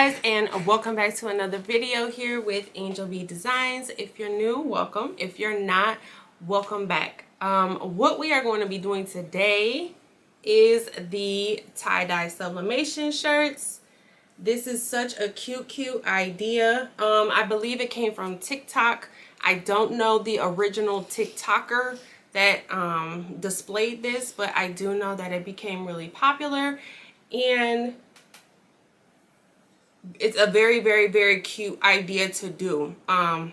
guys, and welcome back to another video here with Angel B Designs. If you're new, welcome. If you're not, welcome back. What we are going to be doing today is the tie-dye sublimation shirts. This is such a cute idea. I believe it came from TikTok. I don't know the original TikToker that displayed this, but I do know that it became really popular, and it's a very cute idea to do. I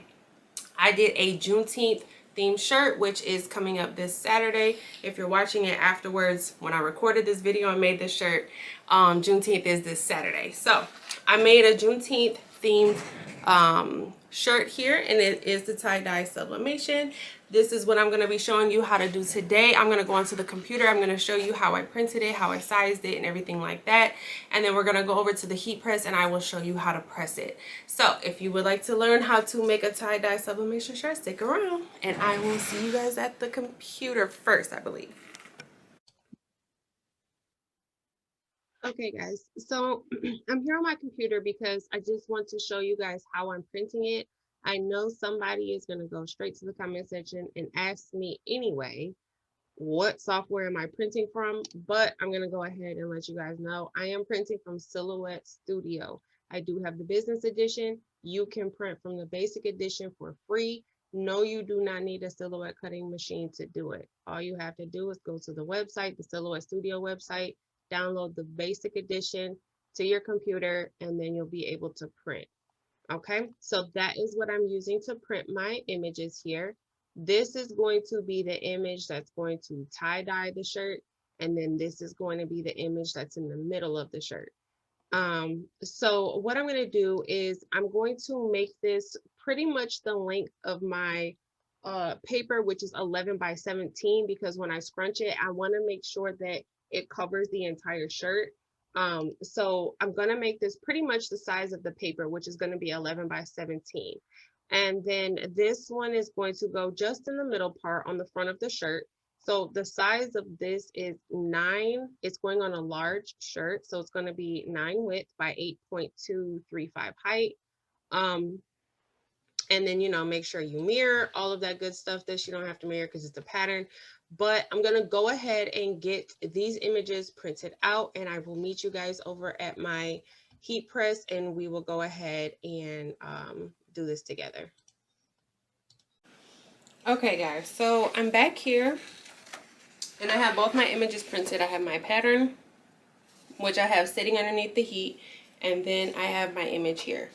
did a Juneteenth themed shirt, which is coming up this Saturday. If you're watching it afterwards, when I recorded this video and made this shirt, Juneteenth is this Saturday. So I made a Juneteenth themed shirt here, and it is the tie-dye sublimation. This is what I'm going to be showing you how to do today. I'm going to go onto the computer. I'm going to show you how I printed it, how I sized it, and everything like that. And then we're going to go over to the heat press, and I will show you how to press it. So if you would like to learn how to make a tie-dye sublimation shirt, stick around, and I will see you guys at the computer first, I believe. Okay guys, so I'm here on my computer because I just want to show you guys how I'm printing it. I know somebody is going to go straight to the comment section and ask me anyway, what software am I printing from? But I'm going to go ahead and let you guys know I am printing from Silhouette Studio. I do have the business edition. You can print from the basic edition for free. No, you do not need a Silhouette cutting machine to do it. All you have to do is go to the website, the Silhouette Studio website, download the basic edition to your computer, and then you'll be able to print. Okay, so that is what I'm using to print my images here. This is going to be the image that's going to tie-dye the shirt, and then this is going to be the image that's in the middle of the shirt. So what I'm going to do is I'm going to make this pretty much the length of my paper, which is 11 by 17, because when I scrunch it, I want to make sure that it covers the entire shirt. So I'm going to make this pretty much the size of the paper, which is going to be 11 by 17. And then this one is going to go just in the middle part on the front of the shirt. So the size of this is 9. It's going on a large shirt, so it's going to be 9 width by 8.235 height. And then, you know, make sure you mirror all of that good stuff. This you don't have to mirror because it's a pattern. But I'm going to go ahead and get these images printed out, and I will meet you guys over at my heat press, and we will go ahead and do this together. Okay guys, so I'm back here, and I have both my images printed. I have my pattern, which I have sitting underneath the heat, and then I have my image here.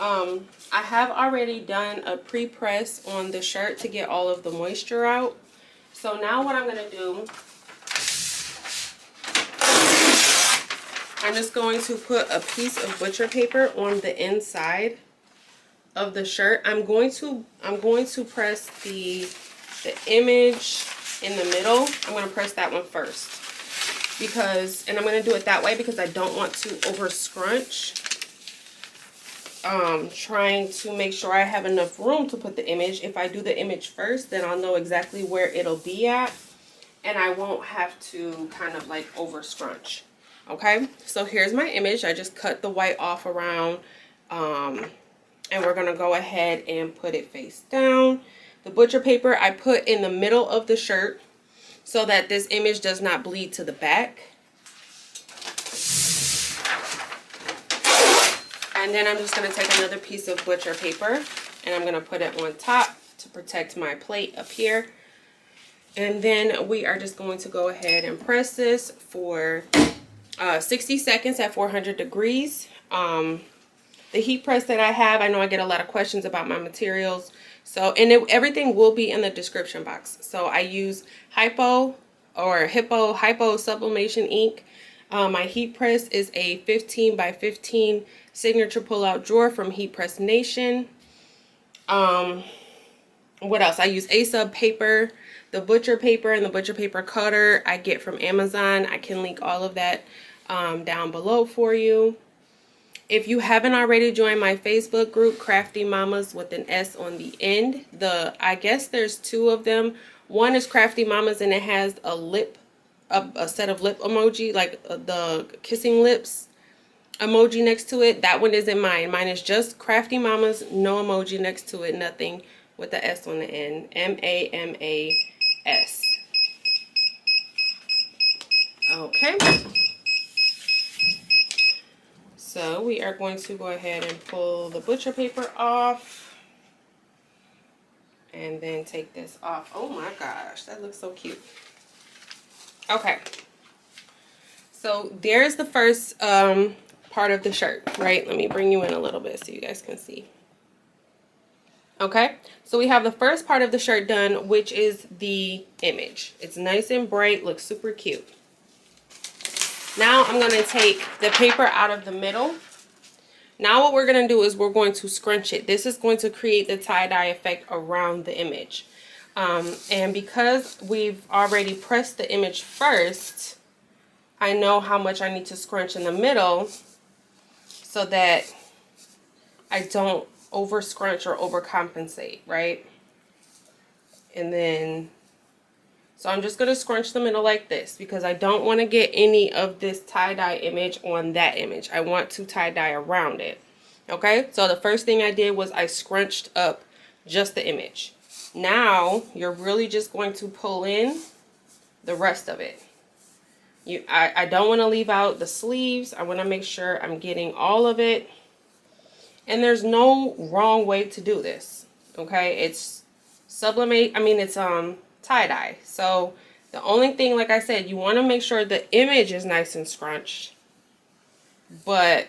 I have already done a pre-press on the shirt to get all of the moisture out. So now what I'm going to do, I'm just going to put a piece of butcher paper on the inside of the shirt. I'm going to press the image in the middle. I'm going to press that one first because, and I'm going to do it that way because I don't want to over scrunch. Trying to make sure I have enough room to put the image. If I do the image first, then I'll know exactly where it'll be at, and I won't have to kind of like over scrunch. Okay, so here's my image. I just cut the white off around, and we're gonna go ahead and put it face down. The butcher paper I put in the middle of the shirt so that this image does not bleed to the back. And then I'm just going to take another piece of butcher paper, and I'm going to put it on top to protect my plate up here. And then we are just going to go ahead and press this for 60 seconds at 400 degrees. The heat press that I have, I know I get a lot of questions about my materials. So, and everything will be in the description box. So I use Hippo sublimation ink. My heat press is a 15 by 15 signature pull-out drawer from Heat Press Nation. What else? I use A-Sub paper, the butcher paper, and the butcher paper cutter I get from Amazon. I can link all of that down below for you. If you haven't already joined my Facebook group, Crafty Mamas with an S on the end, I guess there's 2 of them. One is Crafty Mamas, and it has a set of lip emoji, like the kissing lips emoji next to it. That one isn't mine. Mine is just Crafty Mama's, no emoji next to it, nothing with the S on the end. M-A-M-A-S. Okay. So we are going to go ahead and pull the butcher paper off. And then take this off. Oh my gosh, that looks so cute. Okay. So there's the first part of the shirt, right? Let me bring you in a little bit so you guys can see. Okay, so we have the first part of the shirt done, which is the image. It's nice and bright, looks super cute. Now I'm going to take the paper out of the middle. Now what we're going to do is we're going to scrunch it. This is going to create the tie-dye effect around the image. And because we've already pressed the image first, I know how much I need to scrunch in the middle so that I don't over scrunch or overcompensate, right? And then, so I'm just going to scrunch the middle like this because I don't want to get any of this tie-dye image on that image. I want to tie-dye around it. Okay, so the first thing I did was I scrunched up just the image. Now you're really just going to pull in the rest of it. I don't want to leave out the sleeves. I want to make sure I'm getting all of it. And there's no wrong way to do this. Okay, it's sublimate. I mean, it's tie-dye. So the only thing, like I said, you want to make sure the image is nice and scrunched. But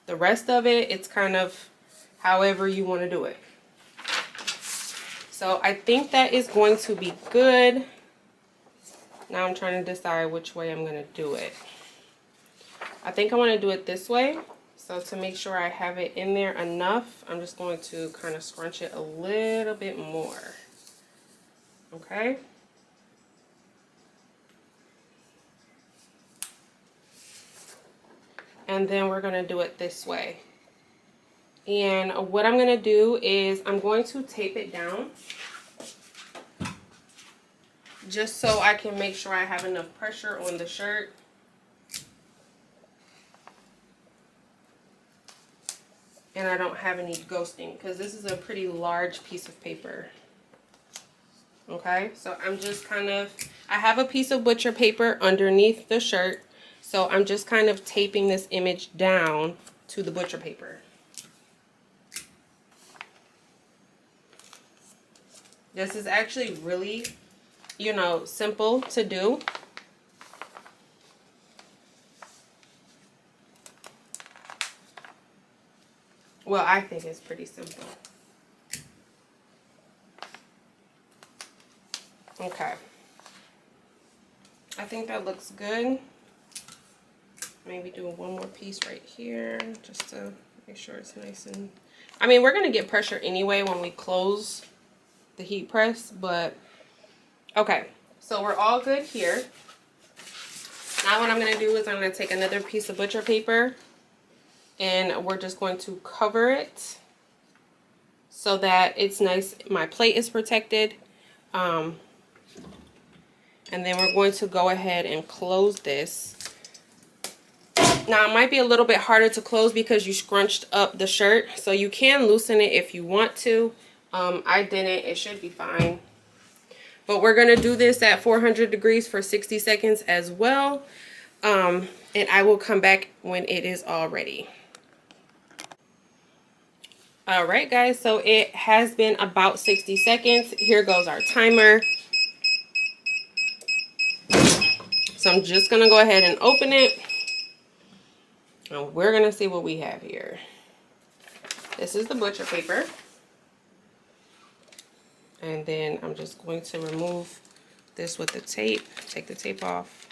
the rest of it, it's kind of however you want to do it. So I think that is going to be good. Now I'm trying to decide which way I'm going to do it. I think I want to do it this way. So to make sure I have it in there enough, I'm just going to kind of scrunch it a little bit more. Okay. And then we're going to do it this way. And what I'm going to do is I'm going to tape it down just so I can make sure I have enough pressure on the shirt. And I don't have any ghosting because this is a pretty large piece of paper. Okay, so I'm just kind of, I have a piece of butcher paper underneath the shirt. So I'm just kind of taping this image down to the butcher paper. This is actually really, you know, simple to do. Well, I think it's pretty simple. Okay. I think that looks good. Maybe do one more piece right here just to make sure it's nice and... I mean, we're going to get pressure anyway when we close the heat press, but... Okay, so we're all good here. Now what I'm going to do is I'm going to take another piece of butcher paper and we're just going to cover it so that it's nice. My plate is protected. And then we're going to go ahead and close this. Now it might be a little bit harder to close because you scrunched up the shirt. So you can loosen it if you want to. I didn't. It should be fine. But we're going to do this at 400 degrees for 60 seconds as well. And I will come back when it is all ready. All right, guys. So it has been about 60 seconds. Here goes our timer. So I'm just going to go ahead and open it. And we're going to see what we have here. This is the butcher paper. And then I'm just going to remove this with the tape. Take the tape off.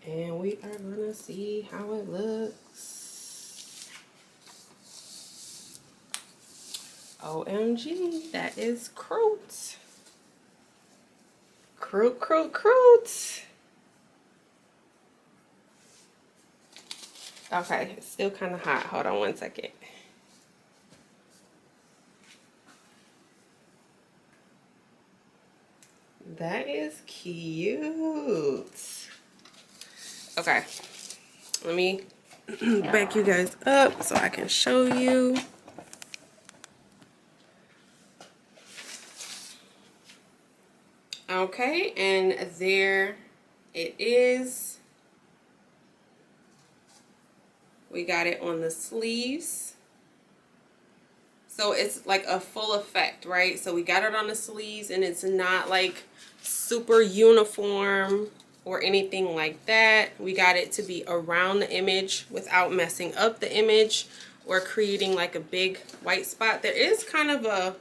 And we are going to see how it looks. OMG, that is croot. Croot, croot, croot. Okay, it's still kind of hot. Hold on one second. That is cute. Okay, let me back you guys up so I can show you. Okay, and there it is. We got it on the sleeves. So it's like a full effect, right? So we got it on the sleeves and it's not like super uniform or anything like that. We got it to be around the image without messing up the image or creating like a big white spot. There is kind of a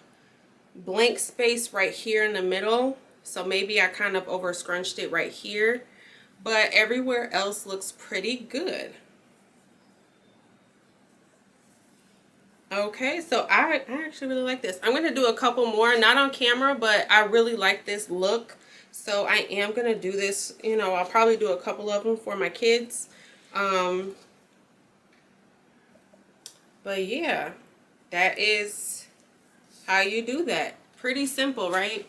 blank space right here in the middle. So maybe I kind of over scrunched it right here, but everywhere else looks pretty good. Okay, so I actually really like this. I'm going to do a couple more, not on camera, but I really like this look. So I am going to do this, you know, I'll probably do a couple of them for my kids. But yeah, that is how you do that. Pretty simple, right?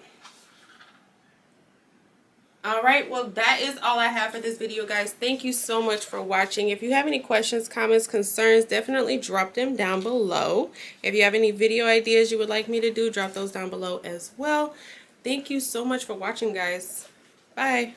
Alright, well that is all I have for this video, guys. Thank you so much for watching. If you have any questions, comments, concerns, definitely drop them down below. If you have any video ideas you would like me to do, drop those down below as well. Thank you so much for watching, guys. Bye.